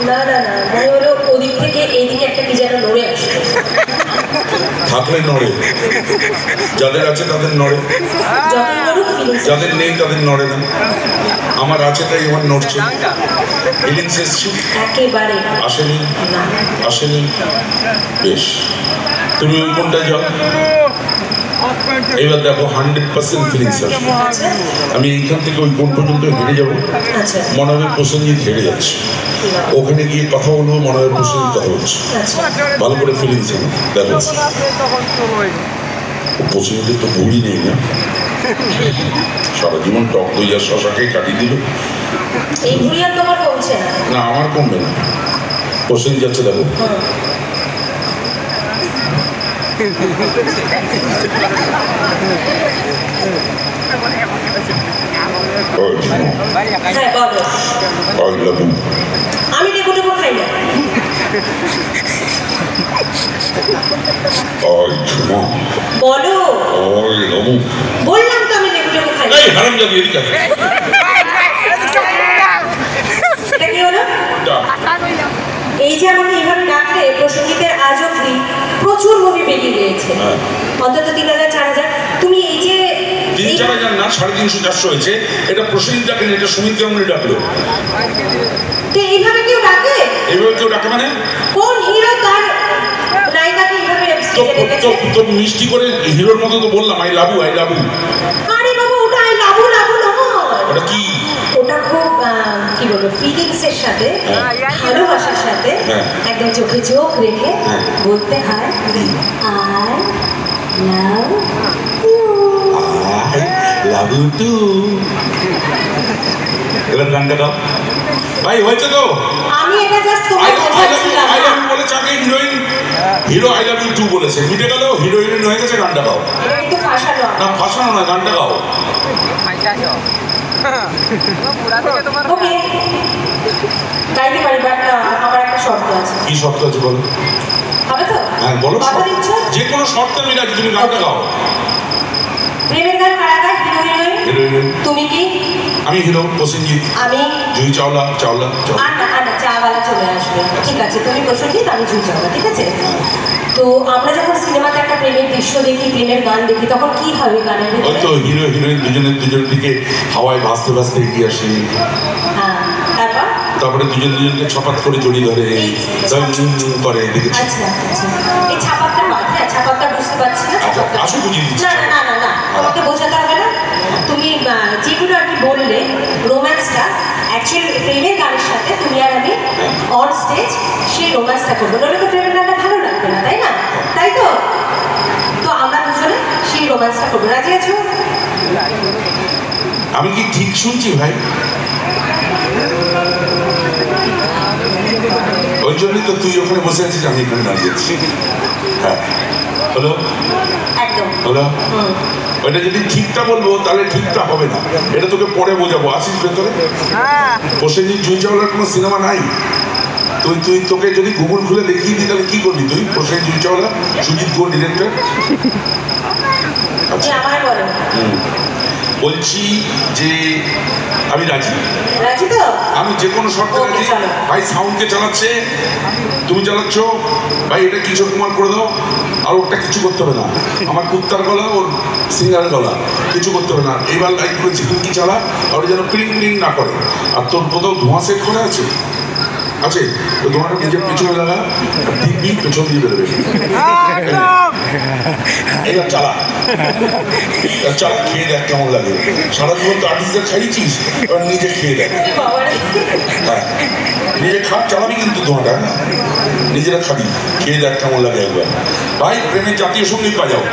না না না, মনে হলো ওদিক থেকে এইদিকে একটা কি যেন নড়ে আসছে। থাকলে নড়ে, যাদের আছে তাদের নড়ে, যাদের নেই তাদের নড়ে না। আমার আছে তাই আমার নড়ছে। ফিলিংস এসছে একেবারে আসেনি, আসেনি। বেশ, তুমি ওই কোনটায় যাও। এবার দেখো 100% ফিলিংস আসবে। আমি এইখান থেকে ওই কোন পর্যন্ত হেঁটে যাবো, মনে হবে প্রসেনজিৎ হেঁটে যাচ্ছে। ওখানে গিয়ে কথা বলবো, মনে হবে প্রসেনজিৎ কথা হচ্ছে। ভালো করে ফিলিংস দেখো। প্রসেনজিৎ তো ভুলই নেই না, সারা জীবন টক দই আর শশাকে কাটিয়ে দিল। না আমার কমবে না, প্রসেনজিৎ যাচ্ছে দেখো। আমি লেবু খাই না। বলো, বললাম তো আমি লেবু খাই না। কি হলো? এই যে আমাকে এইভাবে ডাকলে প্রসেনজিতের আজ অব্দি প্রচুর মুভি বেরিয়ে গিয়েছে, অন্তত 3000-4000। তুমি এই যে 3-4000 না, 350-400 হয়েছে। এটা প্রসেনজিৎ ডাকেন, এটা সুমিত গাঙ্গুলি ডাকলো। তো এইভাবে কেউ ডাকে? এইভাবে কেউ ডাকে মানে? কোন হিরো তার নায়িকাকে এইভাবে স্টেজে ডেকেছে? তো মিষ্টি করে হিরোর মতো তো বললাম I love you, I love you. আরে বাবা, ওটা আই লাভ ইউ নয়। ওটা কি? ওটা খুব কি বলবো, ফিলিংস এর সাথে, ভালোবাসার সাথে একদম চোখে চোখ রেখে বলতে হয় I love you. I love you too. এবার গানটা দাও ভাই, হয়েছে তো? আমি এটা জাস্ট তোমাকে বোঝাচ্ছিলাম। আই লাভ ইউ বলেছে আগে heroine, hero I love you too বলেছে, মিটে গেল, হিরোইন হয়ে গেছে। গানটা গাও। একটু ফাঁসানো না, ফাঁসানো না, গানটা গাও। ওকে, গাইতে পারি, বাট আমার একটা শর্ত আছে। কি শর্ত আছে বলো? হবে তো? হ্যাঁ বলো। যে কোনো শর্ত আমি রাখি, তুমি গানটা গাও। প্রেমের গান কারা গায়? হিরোইন। তুমি কি? আমি হিরো প্রসেনজিৎ। আমি জুই চাওলা। চাওলা আন্না চাওয়ালা চলে আসবে। ঠিক আছে, তুমি প্রসেনজিৎ, আমি জুই চাওলা। ঠিক আছে। তো আমরা যখন সিনেমাতে একটা প্রেমের দৃশ্য দেখি, প্রেমের গান দেখি, তখন কি হবে গানের ভিতরে? ওই তো হিরো হিরোইন দুজনের দিকে হাওয়ায় ভাসতে ভাসতে এগিয়ে আসে। হ্যাঁ, তারপরে দুজনকে ছাপাত করে জড়িয়ে ধরে করে দেখেছি। আচ্ছা আচ্ছা, এই ছাপাতটা বাদ। হ্যাঁ, ছাপাতটা বুঝতে পারছি না। আসো বুঝিয়ে দিচ্ছি। না না না না, তোমাকে বোঝাতে হবে না। তুমি যেগুলো আর কি বললে, রোম্যান্সটা অ্যাকচুয়ালি প্রেমের গানের সাথে তুমি আর আমি অন স্টেজ সেই রোম্যান্সটা করবো। নইলে তো প্রেমের গানটা ভালো লাগবে না, তাই না? তাই তো? তো আমরা দুজনে সেই রোম্যান্সটা করবো। রাজি আছো? আমি কি ঠিক শুনছি ভাই? ওই জন্যই তো তুই ওখানে বসে আছিস, আমি এখানে দাঁড়িয়ে আছি। হ্যাঁ, হলো একদম হলো। ওইটা যদি ঠিকটা বলবো তাহলে ঠিকটা হবে না, এটা তোকে পরে বোঝাবো। আসিস ভেতরে। প্রসেনজিৎ জুই চাওলার কোনো সিনেমা নাই। তোকে যদি গুগল খুলে দেখিয়ে দিই তাহলে কি করবি তুই? প্রসেনজিৎ জুই চাওলা, সুজিত গো ডিরেক্টর। আচ্ছা, বলছি যে আমি রাজি। আমি যে কোনো শর্তে রাজি ভাই। সাউন্ডকে চালাচ্ছে, তুমি চালাচ্ছ ভাই। এটা কিশোর কুমার করে দাও, আর ওটা কিছু করতে হবে না। আমার কুত্তার গলা, ওর সিঙ্গার গলা, কিছু করতে হবে না। এইবার লাইট করেছি, তুমি কি চালা, আর যেন প্রিং প্রিং না করে। আর তোর কোথাও ধোঁয়া সেট করে আছে? আছে, তো ধোঁয়াটা নিজের পেছনে লাগা, টিপি পেছন দিয়ে বেরোবে। এবার চালা, চালা, খেয়ে দেখ কেমন লাগে। সারা জীবন তো আর্টিস্টদের খাইয়েছিস, এবার নিজে খেয়ে দেখ। হ্যাঁ, নিজে খাট চালাবি কিন্তু ধোঁয়াটা, নিজেরা খাবি, খেয়ে দেখ কেমন লাগে একবার। ভাই প্রেমের জাতীয় সঙ্গীত বাজাও।